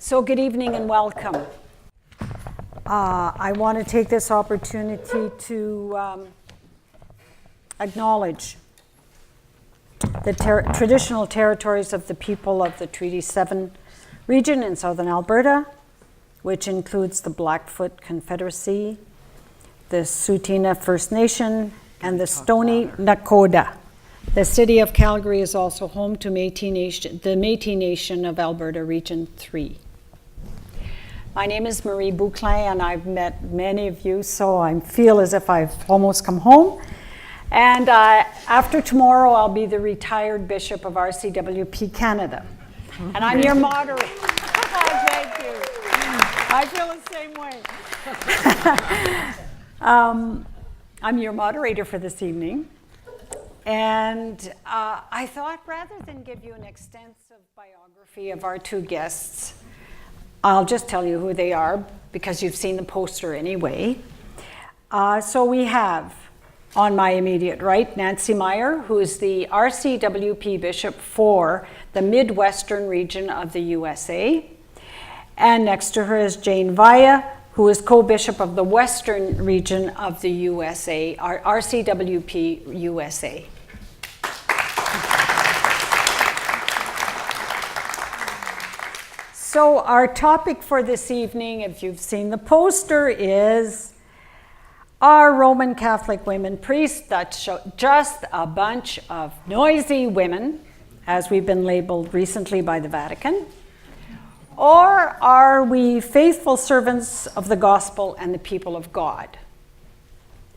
So good evening and welcome. I want to take this opportunity to acknowledge the traditional territories of the people of the Treaty 7 region in southern Alberta, which includes the Blackfoot Confederacy, the Tsuut'ina First Nation, and the Stoney Nakoda. The city of Calgary is also home to the Métis Nation of Alberta Region 3. My name is Marie Bouclin, and I've met many of you, so I feel as if I've almost come home. And after tomorrow, I'll be the retired bishop of RCWP Canada. And I'm your moderator. Thank you. I feel the same way. I'm your moderator for this evening. And I thought rather than give you an extensive biography of our two guests, I'll just tell you who they are because you've seen the poster anyway. So we have, on my immediate right, Nancy Meyer, who is the RCWP Bishop for the Midwestern region of the USA. And next to her is Jane Vaya, who is co-bishop of the Western region of the USA, RCWP USA. So our topic for this evening, if you've seen the poster, is are Roman Catholic women priests just a bunch of noisy women, as we've been labeled recently by the Vatican? Or are we faithful servants of the gospel and the people of God?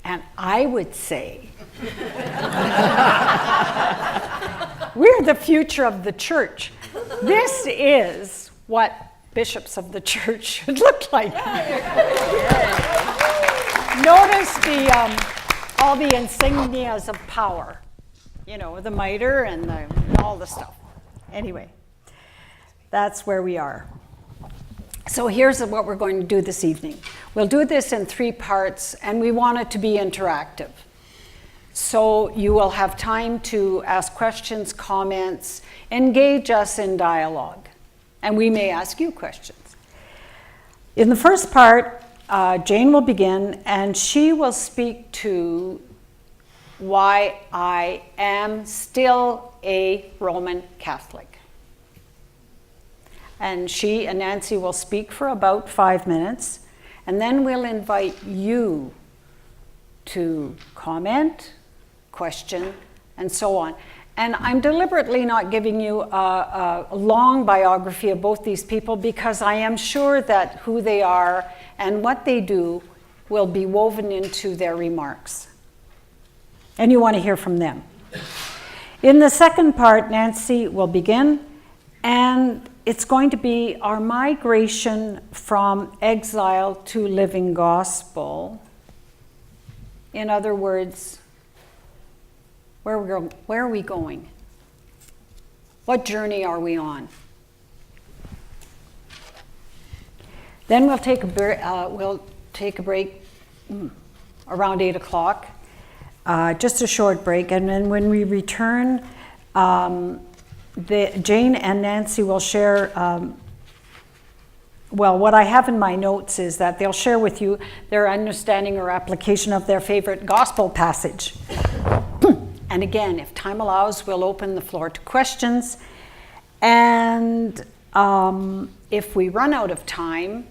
And I would say we're the future of the church. This is what bishops of the church should look like. Notice all the insignias of power, you know, the mitre and all the stuff. Anyway, that's where we are. So here's what we're going to do this evening. We'll do this in 3 parts, and we want it to be interactive. So you will have time to ask questions, comments, engage us in dialogue, and we may ask you questions. In the first part, Jane will begin, and she will speak to why I am still a Roman Catholic. And she and Nancy will speak for about 5 minutes, and then we'll invite you to comment, question, and so on. And I'm deliberately not giving you a long biography of both these people because I am sure that who they are and what they do will be woven into their remarks. And you want to hear from them. In the second part, Nancy will begin, and it's going to be our migration from exile to living gospel. In other words, where are we going? What journey are we on? Then we'll take a break around 8 o'clock, just a short break, and then when we return, Jane and Nancy will share. What I have in my notes is that they'll share with you their understanding or application of their favorite gospel passage. And again, if time allows, we'll open the floor to questions. And if we run out of time,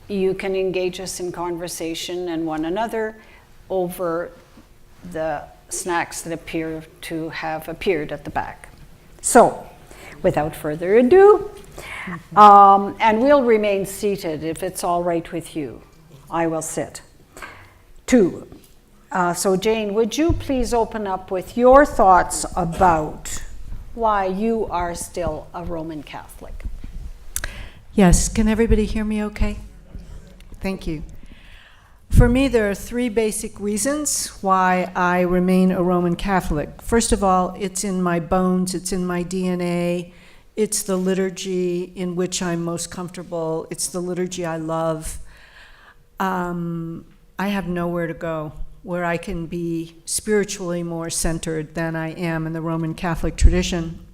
you can engage us in conversation and one another over the snacks that appear to have appeared at the back. So, without further ado, and we'll remain seated if it's all right with you. I will sit. 2. So Jane, would you please open up with your thoughts about why you are still a Roman Catholic? Yes, can everybody hear me okay? Thank you. For me, there are 3 basic reasons why I remain a Roman Catholic. First of all, it's in my bones, it's in my DNA, it's the liturgy in which I'm most comfortable, it's the liturgy I love. I have nowhere to go where I can be spiritually more centered than I am in the Roman Catholic tradition.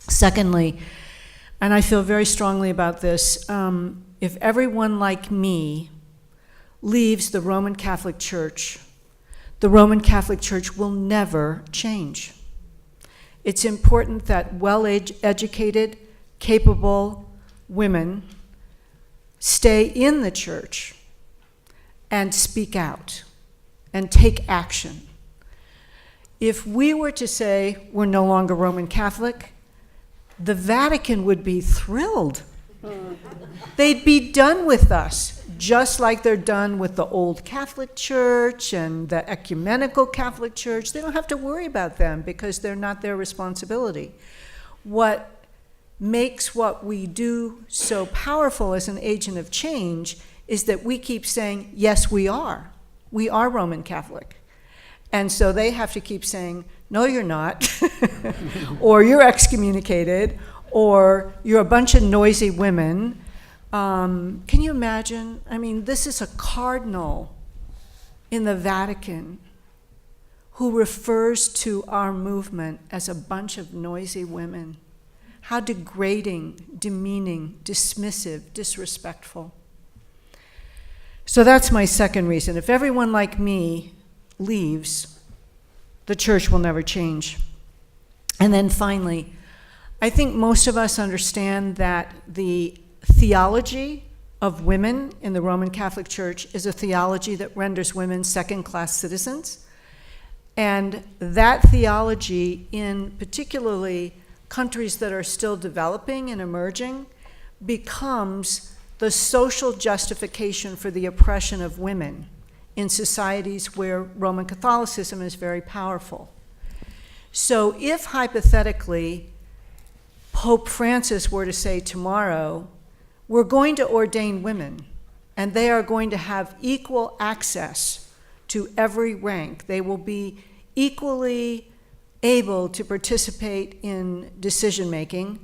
Secondly, and I feel very strongly about this, if everyone like me leaves the Roman Catholic Church, the Roman Catholic Church will never change. It's important that well-educated, capable women stay in the church and speak out and take action. If we were to say we're no longer Roman Catholic, the Vatican would be thrilled. They'd be done with us, just like they're done with the old Catholic Church and the ecumenical Catholic Church. They don't have to worry about them because they're not their responsibility. What makes what we do so powerful as an agent of change is that we keep saying, yes, we are. We are Roman Catholic. And so they have to keep saying, no, you're not, or you're excommunicated, or you're a bunch of noisy women. Can you imagine? I mean, this is a cardinal in the Vatican who refers to our movement as a bunch of noisy women. How degrading, demeaning, dismissive, disrespectful. So that's my second reason. If everyone like me leaves, the church will never change. And then finally, I think most of us understand that the theology of women in the Roman Catholic Church is a theology that renders women second-class citizens. And that theology, in particularly countries that are still developing and emerging, becomes the social justification for the oppression of women in societies where Roman Catholicism is very powerful. So if hypothetically Pope Francis were to say tomorrow, we're going to ordain women, and they are going to have equal access to every rank. They will be equally able to participate in decision-making,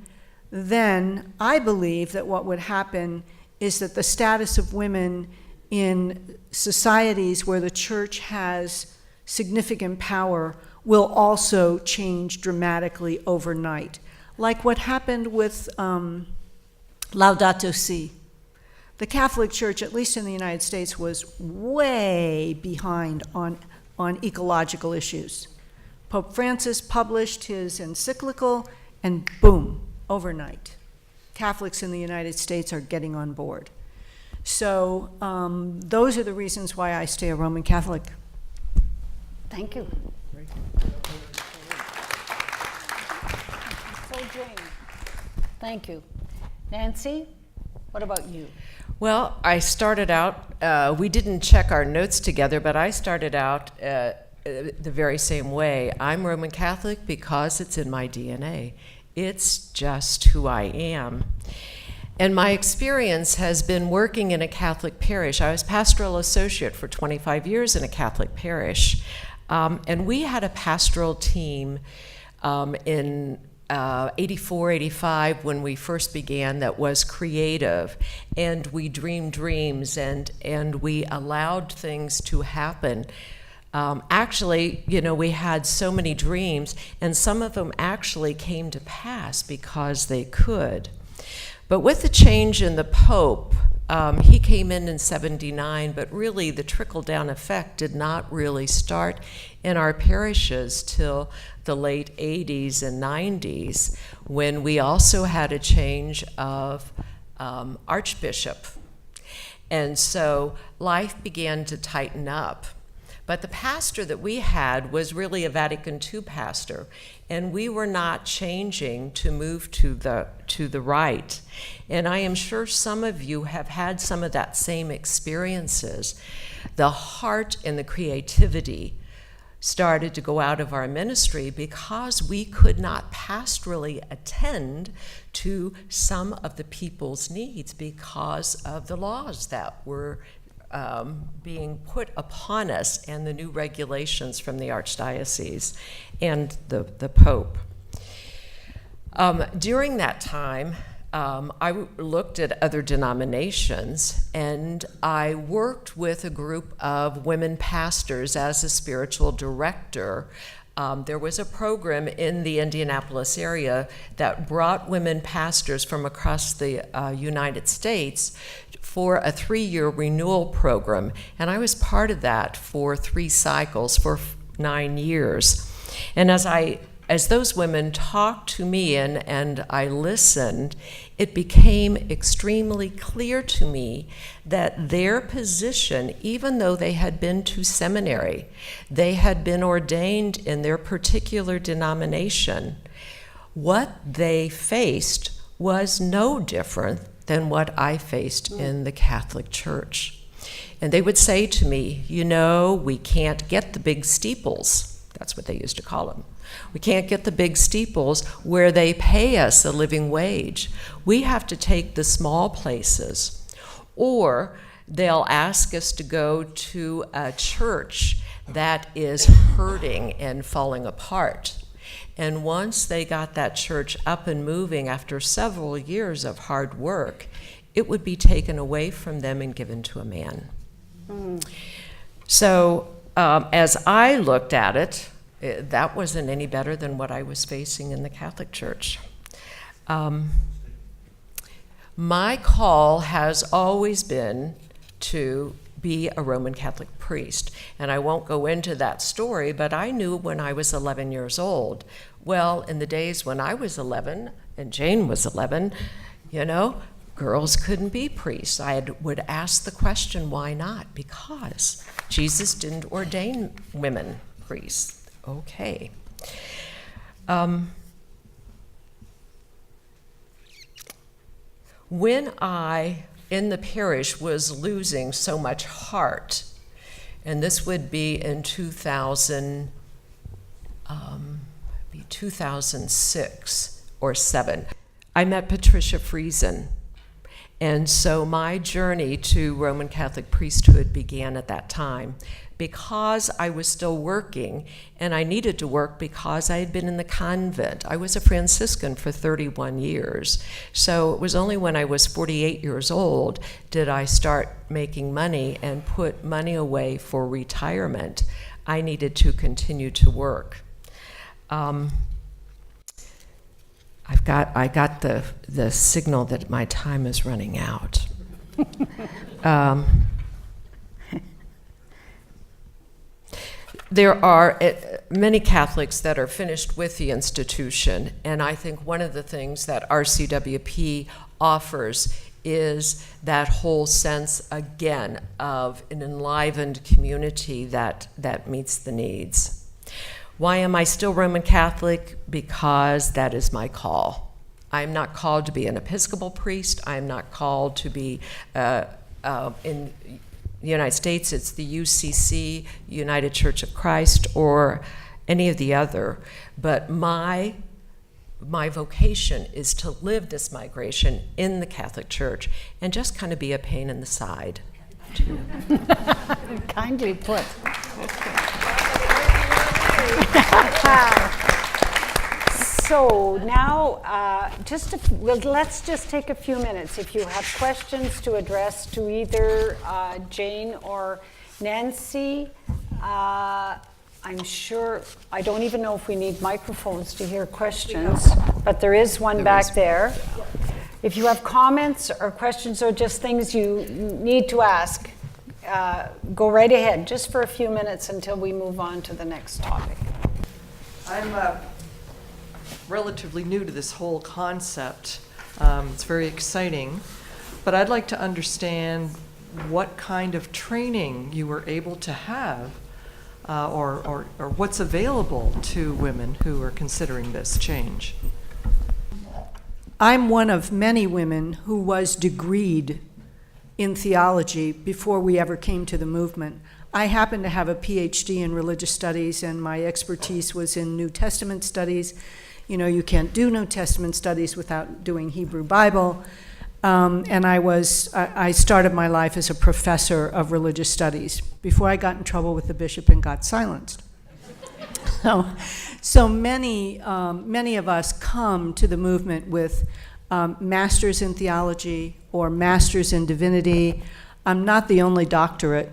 then I believe that what would happen is that the status of women in societies where the church has significant power will also change dramatically overnight. Like what happened with Laudato Si. The Catholic Church, at least in the United States, was way behind on ecological issues. Pope Francis published his encyclical, and boom, overnight. Catholics in the United States are getting on board. So those are the reasons why I stay a Roman Catholic. Thank you. So Jane, thank you. Nancy, what about you? Well, I started out, we didn't check our notes together, but I started out the very same way. I'm Roman Catholic because it's in my DNA. It's just who I am. And my experience has been working in a Catholic parish. I was pastoral associate for 25 years in a Catholic parish. And we had a pastoral team in 84, 85 when we first began that was creative. And we dreamed dreams and we allowed things to happen. Actually, you know, we had so many dreams, and some of them actually came to pass because they could. But with the change in the Pope, he came in 79, but really the trickle-down effect did not really start in our parishes till the late 80s and 90s, when we also had a change of archbishop. And so life began to tighten up. But the pastor that we had was really a Vatican II pastor, and we were not changing to move to the right. And I am sure some of you have had some of that same experiences. The heart and the creativity started to go out of our ministry because we could not pastorally attend to some of the people's needs because of the laws that were being put upon us and the new regulations from the Archdiocese and the Pope. During that time, I looked at other denominations, and I worked with a group of women pastors as a spiritual director there was a program in the Indianapolis area that brought women pastors from across the United States for a 3-year renewal program. And I was part of that for 3 cycles for 9 years. And as those women talked to me and I listened, it became extremely clear to me that their position, even though they had been to seminary, they had been ordained in their particular denomination, what they faced was no different than what I faced in the Catholic Church. And they would say to me, you know, we can't get the big steeples. That's what they used to call them. We can't get the big steeples where they pay us a living wage. We have to take the small places. Or they'll ask us to go to a church that is hurting and falling apart. And once they got that church up and moving after several years of hard work, it would be taken away from them and given to a man. So as I looked at it, that wasn't any better than what I was facing in the Catholic Church. My call has always been to be a Roman Catholic priest. And I won't go into that story, but I knew when I was 11 years old. Well, in the days when I was 11 and Jane was 11, you know, girls couldn't be priests. Would ask the question, why not? Because Jesus didn't ordain women priests. Okay. When I, in the parish, was losing so much heart, and this would be in 2006 or 7, I met Patricia Friesen. And so my journey to Roman Catholic priesthood began at that time because I was still working, and I needed to work because I had been in the convent. I was a Franciscan for 31 years. So it was only when I was 48 years old did I start making money and put money away for retirement. I needed to continue to work. I got the signal that my time is running out. There are many Catholics that are finished with the institution, and I think one of the things that RCWP offers is that whole sense, again, of an enlivened community that meets the needs. Why am I still Roman Catholic? Because that is my call. I'm not called to be an Episcopal priest. I'm not called to be in the United States, it's the UCC, United Church of Christ, or any of the other. But my vocation is to live this migration in the Catholic Church and just kind of be a pain in the side. Kindly put. So now, let's just take a few minutes. If you have questions to address to either Jane or Nancy, I'm sure, I don't even know if we need microphones to hear questions, but there is one back there. If you have comments or questions or just things you need to ask, go right ahead, just for a few minutes until we move on to the next topic. I'm relatively new to this whole concept. It's very exciting, but I'd like to understand what kind of training you were able to have or what's available to women who are considering this change. I'm one of many women who was degreed in theology before we ever came to the movement. I happen to have a PhD in religious studies, and my expertise was in New Testament studies. You know, you can't do New Testament studies without doing Hebrew Bible. And I started my life as a professor of religious studies before I got in trouble with the bishop and got silenced. So many of us come to the movement with masters in theology or masters in divinity. I'm not the only doctorate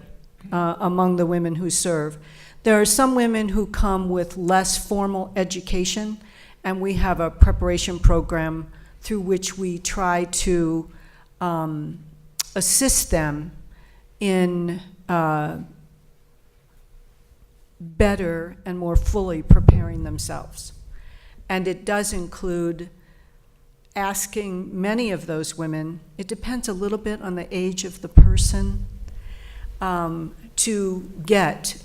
among the women who serve. There are some women who come with less formal education, and we have a preparation program through which we try to assist them in better and more fully preparing themselves. And it does include asking many of those women, it depends a little bit on the age of the person, to get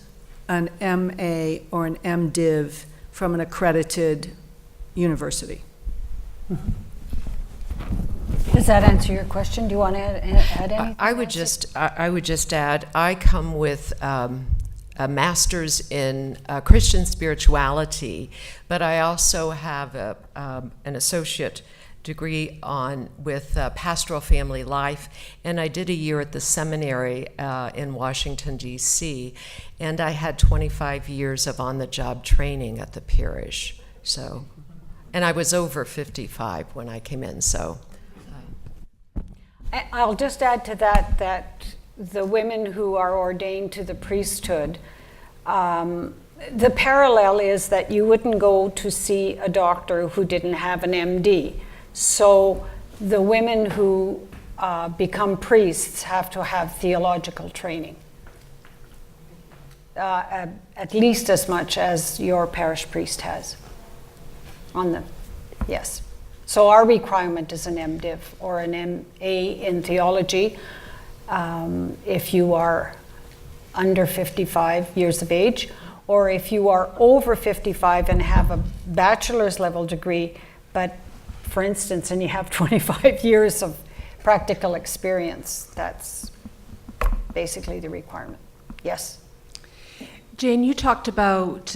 an MA or an MDiv from an accredited university. Does that answer your question? Do you want to add anything? I would just add, I come with a master's in Christian spirituality, but I also have an associate degree with pastoral family life, and I did a year at the seminary in Washington, D.C., and I had 25 years of on-the-job training at the parish. So, and I was over 55 when I came in, so. I'll just add to that the women who are ordained to the priesthood, the parallel is that you wouldn't go to see a doctor who didn't have an MD. So the women who become priests have to have theological training, at least as much as your parish priest has. Yes. So our requirement is an MDiv or an MA in theology if you are under 55 years of age, or if you are over 55 and have a bachelor's level degree, but for instance, and you have 25 years of practical experience, that's basically the requirement. Yes? Jane, you talked about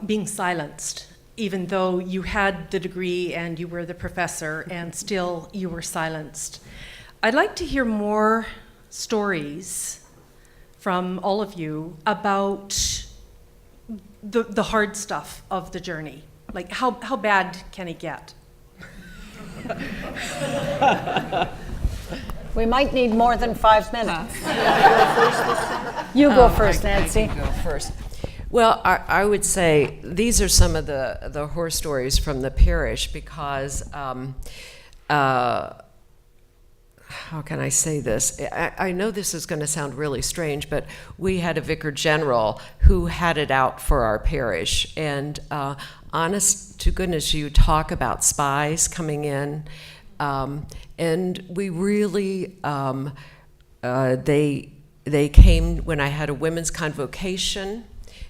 being silenced, even though you had the degree and you were the professor, and still you were silenced. I'd like to hear more stories from all of you about the hard stuff of the journey. Like, how bad can it get? We might need more than 5 minutes. You go first, Nancy. I can go first. Well, I would say these are some of the horror stories from the parish because, how can I say this? I know this is going to sound really strange, but we had a vicar general who had it out for our parish. And honest to goodness, you talk about spies coming in, and we really, they came when I had a women's convocation.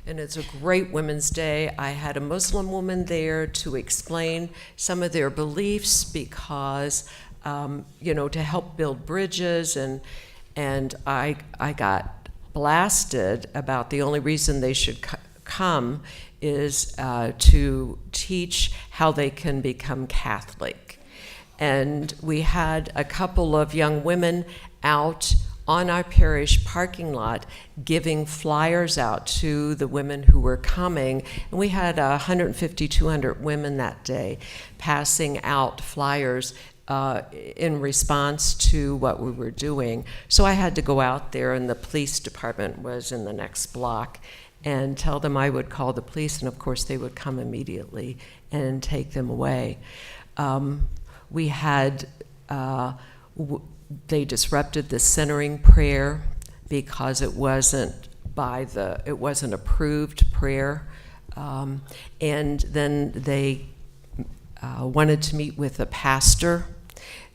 And it's a great Women's Day. I had a Muslim woman there to explain some of their beliefs because, to help build bridges. And I got blasted about the only reason they should come is to teach how they can become Catholic. And we had a couple of young women out on our parish parking lot giving flyers out to the women who were coming. And we had 150, 200 women that day passing out flyers in response to what we were doing. So I had to go out there, and the police department was in the next block, and tell them I would call the police, and of course they would come immediately and take them away. We had they disrupted the centering prayer because it wasn't approved prayer, and then they wanted to meet with a pastor,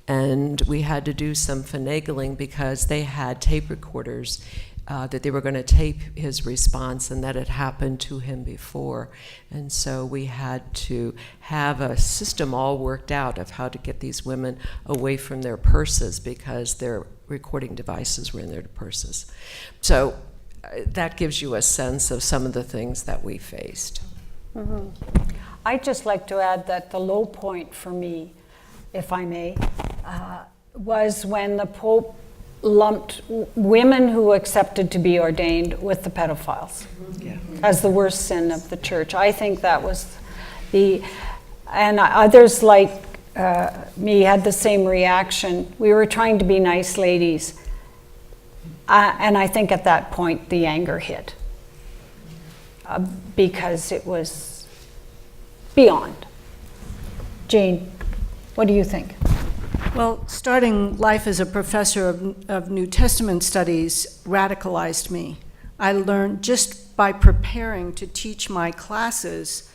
and we had to do some finagling because they had tape recorders that they were going to tape his response, and that had happened to him before. And so we had to have a system all worked out of how to get these women away from their purses because their recording devices were in their purses. So that gives you a sense of some of the things that we faced. Mm-hmm. I'd just like to add that the low point for me, if I may, was when the Pope lumped women who accepted to be ordained with the pedophiles as the worst sin of the church. I think that was and others like me had the same reaction. We were trying to be nice ladies. And I think at that point the anger hit. because it was beyond. Jane, what do you think? Well, starting life as a professor of New Testament studies radicalized me. I learned just by preparing to teach my classes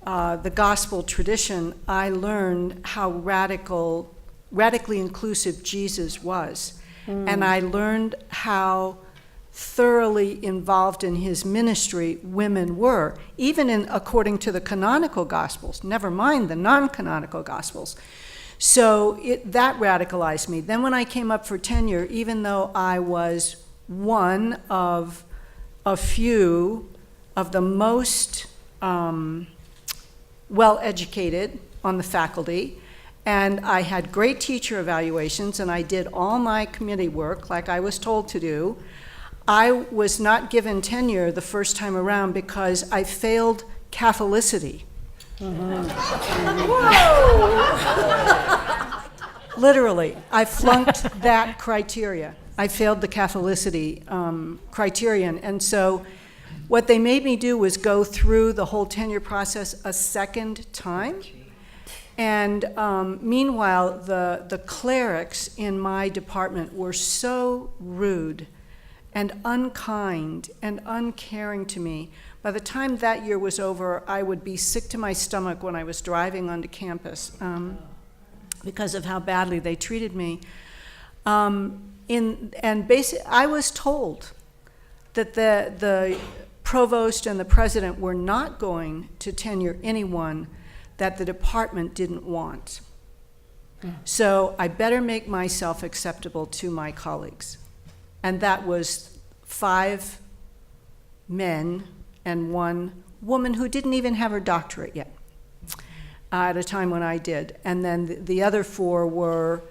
the gospel tradition, I learned how radically inclusive Jesus was. And I learned how thoroughly involved in his ministry women were, even according to the canonical gospels, never mind the non-canonical gospels. So that radicalized me. Then when I came up for tenure, even though I was one of a few of the most well-educated on the faculty, and I had great teacher evaluations, and I did all my committee work like I was told to do, I was not given tenure the first time around because I failed Catholicity. Literally, I flunked that criteria. I failed the Catholicity criterion. And so what they made me do was go through the whole tenure process a second time. And meanwhile, the clerics in my department were so rude and unkind and uncaring to me. By the time that year was over, I would be sick to my stomach when I was driving onto campus because of how badly they treated me. I was told that the provost and the president were not going to tenure anyone that the department didn't want. So I better make myself acceptable to my colleagues. And that was 5 men and 1 woman who didn't even have her doctorate yet at a time when I did. And then the other 4 were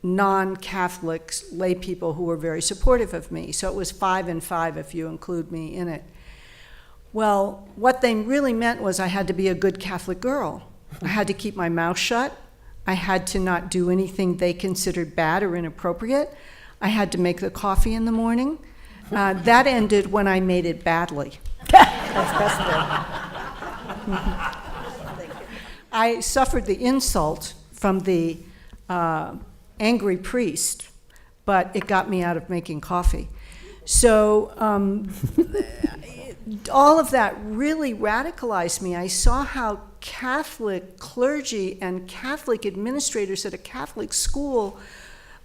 non-Catholics, lay people who were very supportive of me. So it was 5 and 5 if you include me in it. Well, what they really meant was I had to be a good Catholic girl. I had to keep my mouth shut. I had to not do anything they considered bad or inappropriate. I had to make the coffee in the morning. That ended when I made it badly. That's best way. I suffered the insult from the angry priest, but it got me out of making coffee. So all of that really radicalized me. I saw how Catholic clergy and Catholic administrators at a Catholic school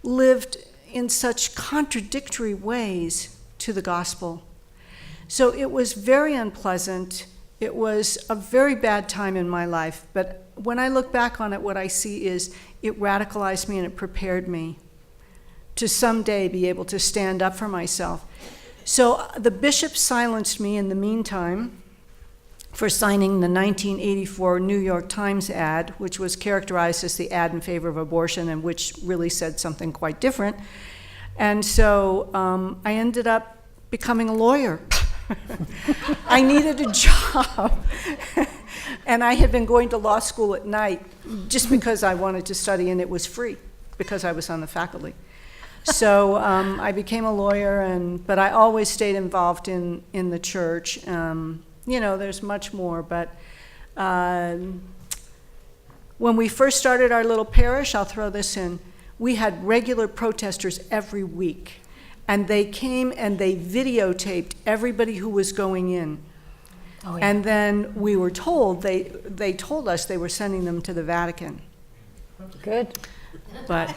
lived in such contradictory ways to the gospel. So it was very unpleasant. It was a very bad time in my life, but when I look back on it, what I see is it radicalized me and it prepared me to someday be able to stand up for myself. So the bishop silenced me in the meantime for signing the 1984 New York Times ad, which was characterized as the ad in favor of abortion and which really said something quite different. And so I ended up becoming a lawyer. I needed a job. And I had been going to law school at night just because I wanted to study, and it was free because I was on the faculty. So I became a lawyer, but I always stayed involved in the church. You know, there's much more, but when we first started our little parish, I'll throw this in, we had regular protesters every week. And they came and they videotaped everybody who was going in. Oh, yeah. And then we were told, they told us they were sending them to the Vatican. Good. But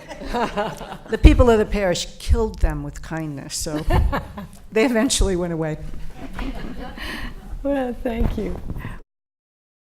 the people of the parish killed them with kindness, so they eventually went away. Well, thank you.